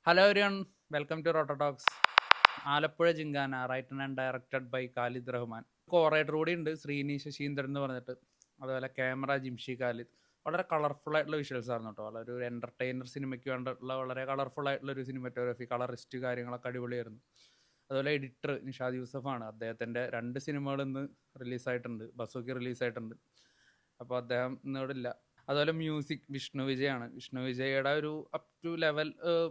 Hello everyone, welcome to Roto Talks. Alappuzha Gymkhana written and directed by Khalid Rahman. Cowriter കൂടി ഉണ്ട്, ശ്രീനി ശശീന്ദ്രൻ എന്ന് പറഞ്ഞിട്ട്. അതുപോലെ ക്യാമറ ജിംഷി ഖാലിദ്. വളരെ കളർഫുൾ ആയിട്ടുള്ള വിഷ്വൽസ് ആയിരുന്നു കേട്ടോ. വളരെ ഒരു എൻ്റർടൈനർ സിനിമയ്ക്ക് വേണ്ടിയിട്ടുള്ള വളരെ കളർഫുൾ ആയിട്ടുള്ള ഒരു സിനിമറ്റോഗ്രഫി, കളറിസ്റ്റ് കാര്യങ്ങളൊക്കെ അടിപൊളിയായിരുന്നു. അതുപോലെ എഡിറ്റർ നിഷാദ് യൂസഫാണ്. അദ്ദേഹത്തിൻ്റെ 2 സിനിമകൾ ഇന്ന് റിലീസായിട്ടുണ്ട്. ബസൂക്കി റിലീസായിട്ടുണ്ട്. അപ്പോൾ അദ്ദേഹം ഇന്നിവിടെ. അതുപോലെ മ്യൂസിക് വിഷ്ണു വിജയാണ്. വിഷ്ണു വിജയുടെ ഒരു അപ് ടു ലെവൽ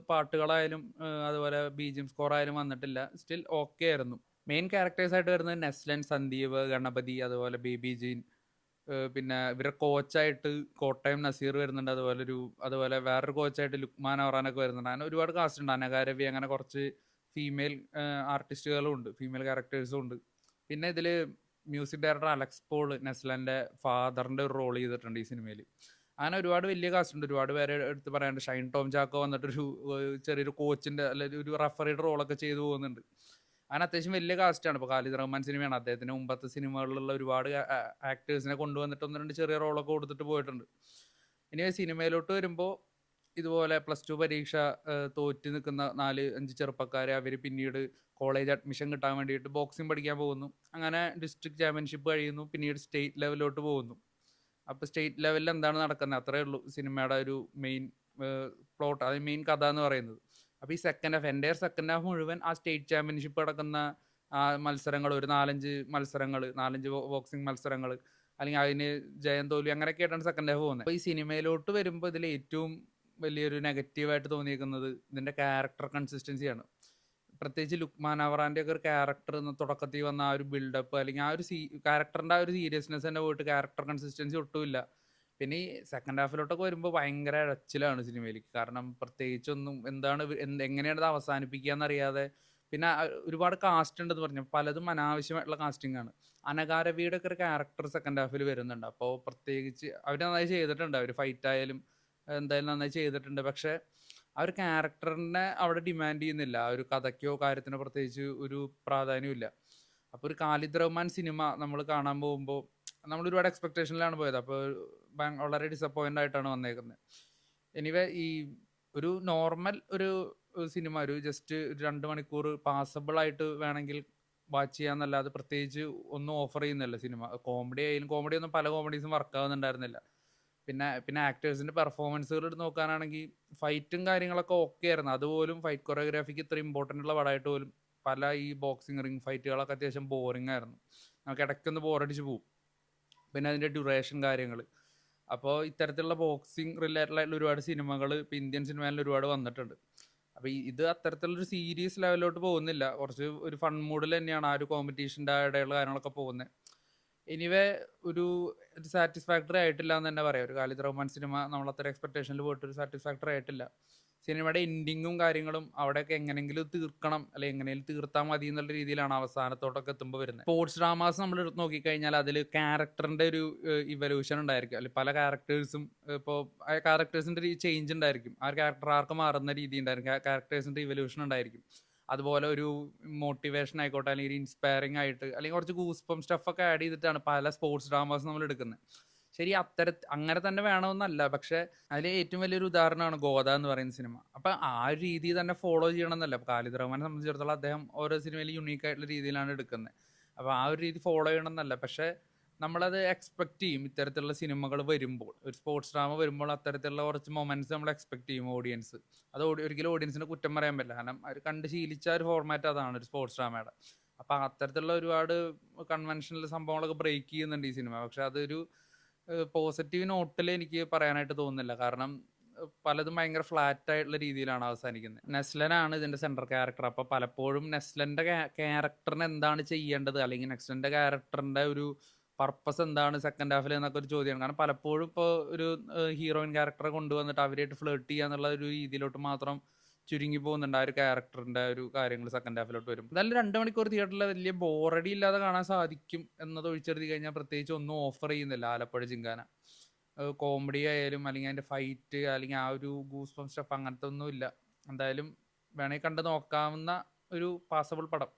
പാട്ടുകളായാലും അതുപോലെ ബീജിയം സ്കോർ ആയാലും വന്നിട്ടില്ല. സ്റ്റിൽ ഓക്കെ ആയിരുന്നു. മെയിൻ ക്യാരക്ടേഴ്സായിട്ട് വരുന്നത് നെസ്ലൻ, സന്ദീപ്, ഗണപതി, അതുപോലെ ബേബി ജീൻ, പിന്നെ ഇവരുടെ കോച്ചായിട്ട് കോട്ടയം നസീർ വരുന്നുണ്ട്. അതുപോലെ വേറൊരു കോച്ചായിട്ട് ലുക്മാൻ അവറാനൊക്കെ വരുന്നുണ്ട്. അങ്ങനെ ഒരുപാട് കാസ്റ്റ് ഉണ്ട്. അനഘാരവി, അങ്ങനെ കുറച്ച് ഫീമെയിൽ ആർട്ടിസ്റ്റുകളും ഉണ്ട്, ഫീമെയിൽ ക്യാരക്ടേഴ്സും ഉണ്ട്. പിന്നെ ഇതിൽ മ്യൂസിക് ഡയറക്ടർ അലക്സ് പോൾ നെസ്ലൻ്റെ ഫാദറിൻ്റെ ഒരു റോൾ ചെയ്തിട്ടുണ്ട് ഈ സിനിമയിൽ. അങ്ങനെ ഒരുപാട് വലിയ കാസ്റ്റ് ഉണ്ട്. ഒരുപാട് പേരെ എടുത്ത് പറയാനുണ്ട്. ഷൈൻ ടോം ചാക്കോ വന്നിട്ടൊരു ചെറിയൊരു കോച്ചിൻ്റെ അല്ലെങ്കിൽ ഒരു റഫറിയുടെ റോളൊക്കെ ചെയ്തു പോകുന്നുണ്ട്. അങ്ങനെ അത്യാവശ്യം വലിയ കാസ്റ്റാണ്. ഇപ്പോൾ ഖാലിദ് റഹ്മാൻ സിനിമയാണ്. അദ്ദേഹത്തിന് മുമ്പത്തെ സിനിമകളിലുള്ള ഒരുപാട് ആക്ടേഴ്സിനെ കൊണ്ടുവന്നിട്ട് 1-2 ചെറിയ റോളൊക്കെ കൊടുത്തിട്ട് പോയിട്ടുണ്ട്. ഇനി സിനിമയിലോട്ട് വരുമ്പോൾ ഇതുപോലെ +2 പരീക്ഷ തോറ്റ് നിൽക്കുന്ന 4-5 ചെറുപ്പക്കാരെ അവർ പിന്നീട് കോളേജ് അഡ്മിഷൻ കിട്ടാൻ വേണ്ടിയിട്ട് ബോക്സിംഗ് പഠിക്കാൻ പോകുന്നു. അങ്ങനെ ഡിസ്ട്രിക്ട് ചാമ്പ്യൻഷിപ്പ് കഴിയുന്നു. പിന്നീട് സ്റ്റേറ്റ് ലെവലിലോട്ട് പോകുന്നു. അപ്പോൾ സ്റ്റേറ്റ് ലെവലിൽ എന്താണ് നടക്കുന്നത്, അത്രയേ ഉള്ളൂ സിനിമയുടെ ഒരു മെയിൻ പ്ലോട്ട്, അത് മെയിൻ കഥ എന്ന് പറയുന്നത്. അപ്പോൾ ഈ സെക്കൻഡ് ഹാഫ് മുഴുവൻ ആ സ്റ്റേറ്റ് ചാമ്പ്യൻഷിപ്പ് നടക്കുന്ന മത്സരങ്ങൾ, ഒരു 4-5 ബോക്സിംഗ് മത്സരങ്ങൾ, അല്ലെങ്കിൽ അതിന് ജയം തോൽവി അങ്ങനെയൊക്കെ ആയിട്ടാണ് സെക്കൻഡ് ഹാഫ് പോകുന്നത്. അപ്പോൾ ഈ സിനിമയിലോട്ട് വരുമ്പോൾ ഇതിൽ ഏറ്റവും വലിയൊരു നെഗറ്റീവായിട്ട് തോന്നിയിരിക്കുന്നത് ഇതിൻ്റെ ക്യാരക്ടർ കൺസിസ്റ്റൻസിയാണ്. പ്രത്യേകിച്ച് ലുക്മാൻ അവറാൻ്റെ ഒക്കെ ഒരു ക്യാരക്ടർ തുടക്കത്തിൽ വന്ന ആ ഒരു ബിൽഡപ്പ്, അല്ലെങ്കിൽ ആ ഒരു ക്യാരക്ടറിൻ്റെ ആ ഒരു സീരിയസ്നെസ് തന്നെ പോയിട്ട് ക്യാരക്ടർ കൺസിസ്റ്റൻസി ഒട്ടുമില്ല. പിന്നെ ഈ സെക്കൻഡ് ഹാഫിലോട്ടൊക്കെ വരുമ്പോൾ ഭയങ്കര ഇഴച്ചിലാണ് സിനിമയിലേക്ക്. കാരണം പ്രത്യേകിച്ചൊന്നും എങ്ങനെയാണ് ഇത് അവസാനിപ്പിക്കുക എന്നറിയാതെ, പിന്നെ ഒരുപാട് കാസ്റ്റ് ഉണ്ടെന്ന് പറഞ്ഞു, പലതും അനാവശ്യമായിട്ടുള്ള കാസ്റ്റിംഗ് ആണ്. അനഘാരവിയുടെ ഒക്കെ ഒരു ക്യാരക്ടർ സെക്കൻഡ് ഹാഫിൽ വരുന്നുണ്ട്. അപ്പോൾ പ്രത്യേകിച്ച് അവർ നന്നായി ചെയ്തിട്ടുണ്ട്. അവർ ഫൈറ്റ് ആയാലും എന്തായാലും നന്നായി ചെയ്തിട്ടുണ്ട്. പക്ഷേ ആ ഒരു ക്യാരക്ടറിനെ അവിടെ ഡിമാൻഡ് ചെയ്യുന്നില്ല. ആ ഒരു കഥയ്ക്കോ കാര്യത്തിനോ പ്രത്യേകിച്ച് ഒരു പ്രാധാന്യമില്ല. അപ്പോൾ ഒരു ഖാലിദ് റഹ്മാൻ സിനിമ നമ്മൾ കാണാൻ പോകുമ്പോൾ നമ്മൾ ഒരുപാട് എക്സ്പെക്ടേഷനിലാണ് പോയത്. അപ്പോൾ വളരെ ഡിസപ്പോയിൻ്റ് ആയിട്ടാണ് വന്നേക്കുന്നത്. എനിവേ ഈ ഒരു നോർമൽ ഒരു സിനിമ, ഒരു ജസ്റ്റ് 2 മണിക്കൂർ പാസബിൾ ആയിട്ട് വേണമെങ്കിൽ വാച്ച് ചെയ്യാന്നല്ലാതെ പ്രത്യേകിച്ച് ഒന്നും ഓഫർ ചെയ്യുന്നില്ല സിനിമ. കോമഡി ഒന്നും പല കോമഡീസും വർക്ക് ആവുന്നുണ്ടായിരുന്നില്ല. പിന്നെ ആക്ടേഴ്സിന്റെ പെർഫോമൻസുകൾ എടുത്ത് നോക്കാനാണെങ്കിൽ ഫൈറ്റും കാര്യങ്ങളൊക്കെ ഓക്കെ ആയിരുന്നു. അതുപോലും ഫൈറ്റ് കൊറിയോഗ്രാഫിക്ക് ഇത്ര ഇമ്പോർട്ടൻ്റ് ഉള്ള പടമായിട്ട് പോലും പല ഈ ബോക്സിങ് റിംഗ് ഫൈറ്റുകളൊക്കെ അത്യാവശ്യം ബോറിംഗ് ആയിരുന്നു. നമുക്ക് ഇടയ്ക്കൊന്ന് ബോറടിച്ച് പോകും. പിന്നെ അതിൻ്റെ ഡ്യൂറേഷൻ കാര്യങ്ങൾ. അപ്പോൾ ഇത്തരത്തിലുള്ള ബോക്സിങ് റിലേറ്റഡ് ആയിട്ടുള്ള ഒരുപാട് സിനിമകൾ ഇപ്പോൾ ഇന്ത്യൻ സിനിമയിൽ ഒരുപാട് വന്നിട്ടുണ്ട്. അപ്പോൾ ഇത് അത്തരത്തിലുള്ളൊരു സീരിയസ് ലെവലിലോട്ട് പോകുന്നില്ല. കുറച്ച് ഒരു ഫൺ മൂഡിൽ തന്നെയാണ് ആ ഒരു കോമ്പറ്റീഷൻ്റെ ഇടയിലുള്ള കാര്യങ്ങളൊക്കെ പോകുന്നത്. എനിവേ ഒരു സാറ്റിസ്ഫാക്ടറി ആയിട്ടില്ല എന്ന് തന്നെ പറയാം. ഒരു ഖാലിദ് റഹ്മാൻ സിനിമ നമ്മൾ അത്ര എക്സ്പെക്ടേഷനിൽ പോയിട്ട് ഒരു സാറ്റിസ്ഫാക്ടറി ആയിട്ടില്ല. സിനിമയുടെ എൻഡിങ്ങും കാര്യങ്ങളും അവിടെയൊക്കെ എങ്ങനെയെങ്കിലും തീർക്കണം, അല്ലെങ്കിൽ എങ്ങനെയും തീർത്താൽ മതി എന്നുള്ള രീതിയിലാണ് അവസാനത്തോട്ടൊക്കെ എത്തുമ്പോൾ വരുന്നത്. സ്പോർട്സ് ഡ്രാമാസ് നമ്മൾ എടുത്ത് നോക്കിക്കഴിഞ്ഞാൽ അതിൽ ക്യാരക്ടറിൻ്റെ ഒരു ഇവല്യൂഷൻ ഉണ്ടായിരിക്കും. അല്ലെങ്കിൽ പല ക്യാരക്ടേഴ്സും ഇപ്പോൾ ആ ക്യാരക്ടേഴ്സിൻ്റെ ഒരു ചേഞ്ച് ഉണ്ടായിരിക്കും. ആ ഒരു ക്യാരക്ടർ ആർക്ക് മാറുന്ന രീതി ഉണ്ടായിരിക്കും. ക്യാരക്ടേഴ്സിൻ്റെ ഇവല്യൂഷൻ ഉണ്ടായിരിക്കും. അതുപോലെ ഒരു മോട്ടിവേഷൻ ആയിക്കോട്ടെ, അല്ലെങ്കിൽ ഒരു ഇൻസ്പയറിംഗ് ആയിട്ട്, അല്ലെങ്കിൽ കുറച്ച് ഗൂസ്പം സ്റ്റഫൊക്കെ ആഡ് ചെയ്തിട്ടാണ് പല സ്പോർട്സ് ഡ്രാമാസ് നമ്മൾ എടുക്കുന്നത്. ശരി, അങ്ങനെ തന്നെ വേണമെന്നല്ല, പക്ഷെ അതിൽ ഏറ്റവും വലിയൊരു ഉദാഹരണമാണ് ഗോദ എന്ന് പറയുന്ന സിനിമ. അപ്പം ആ ഒരു രീതി തന്നെ ഫോളോ ചെയ്യണമെന്നല്ല. അപ്പോൾ ഖാലിദ് റഹ്മാനെ സംബന്ധിച്ചിടത്തോളം അദ്ദേഹം ഓരോ സിനിമയിൽ യുണീക്ക് ആയിട്ടുള്ള രീതിയിലാണ് എടുക്കുന്നത്. അപ്പോൾ ആ ഒരു രീതി ഫോളോ ചെയ്യണമെന്നല്ല, പക്ഷേ നമ്മളത് എക്സ്പെക്ട് ചെയ്യും. ഇത്തരത്തിലുള്ള സിനിമകൾ വരുമ്പോൾ, ഒരു സ്പോർട്സ് ഡ്രാമ വരുമ്പോൾ അത്തരത്തിലുള്ള കുറച്ച് മൊമെന്റ്സ് നമ്മൾ എക്സ്പെക്ട് ചെയ്യും ഓഡിയൻസ്. അത് ഒരിക്കലും ഓഡിയൻസിന് കുറ്റം പറയാൻ പറ്റില്ല. കാരണം അവർ കണ്ട് ശീലിച്ച ഒരു ഫോർമാറ്റ് അതാണ് ഒരു സ്പോർട്സ് ഡ്രാമയുടെ. അപ്പം അത്തരത്തിലുള്ള ഒരുപാട് കൺവെൻഷണൽ സംഭവങ്ങളൊക്കെ ബ്രേക്ക് ചെയ്യുന്നുണ്ട് ഈ സിനിമ. പക്ഷെ അതൊരു പോസിറ്റീവ് നോട്ടിൽ എനിക്ക് പറയാനായിട്ട് തോന്നുന്നില്ല. കാരണം പലതും ഭയങ്കര ഫ്ലാറ്റ് ആയിട്ടുള്ള രീതിയിലാണ് അവസാനിക്കുന്നത്. നെസ്ലനാണ് ഇതിന്റെ സെൻട്രൽ ക്യാരക്ടർ. അപ്പോൾ പലപ്പോഴും നെസ്ലന്റെ ക്യാരക്ടറിന് എന്താണ് ചെയ്യേണ്ടത്, അല്ലെങ്കിൽ നെസ്ലന്റെ ക്യാരക്ടറിന്റെ ഒരു പർപ്പസ് എന്താണ് സെക്കൻഡ് ഹാഫിൽ എന്നൊക്കെ ഒരു ചോദ്യമാണ്. കാരണം പലപ്പോഴും ഇപ്പോൾ ഒരു ഹീറോയിൻ ക്യാരക്ടറെ കൊണ്ടുവന്നിട്ട് അവരായിട്ട് ഫ്ലേർട്ട് ചെയ്യുക എന്നുള്ള ഒരു രീതിയിലോട്ട് മാത്രം ചുരുങ്ങി പോകുന്നുണ്ട് ആ ഒരു ക്യാരക്ടറിന്റെ ഒരു കാര്യങ്ങൾ സെക്കൻഡ് ഹാഫിലോട്ട് വരും. എന്തായാലും 2 മണിക്കൂർ തിയേറ്ററിൽ വലിയ ബോറടി ഇല്ലാതെ കാണാൻ സാധിക്കും എന്നത് ഒഴിച്ചെടുത്തി കഴിഞ്ഞാൽ പ്രത്യേകിച്ച് ഒന്നും ഓഫർ ചെയ്യുന്നില്ല ആലപ്പുഴ ജിങ്കാന. കോമഡി ആയാലും, അല്ലെങ്കിൽ അതിന്റെ ഫൈറ്റ്, അല്ലെങ്കിൽ ആ ഒരു ഗൂസ് ബം സ്റ്റഫ്, അങ്ങനത്തെ ഒന്നും ഇല്ല. എന്തായാലും വേണമെങ്കിൽ കണ്ട് നോക്കാവുന്ന ഒരു പാസബിൾ പടം.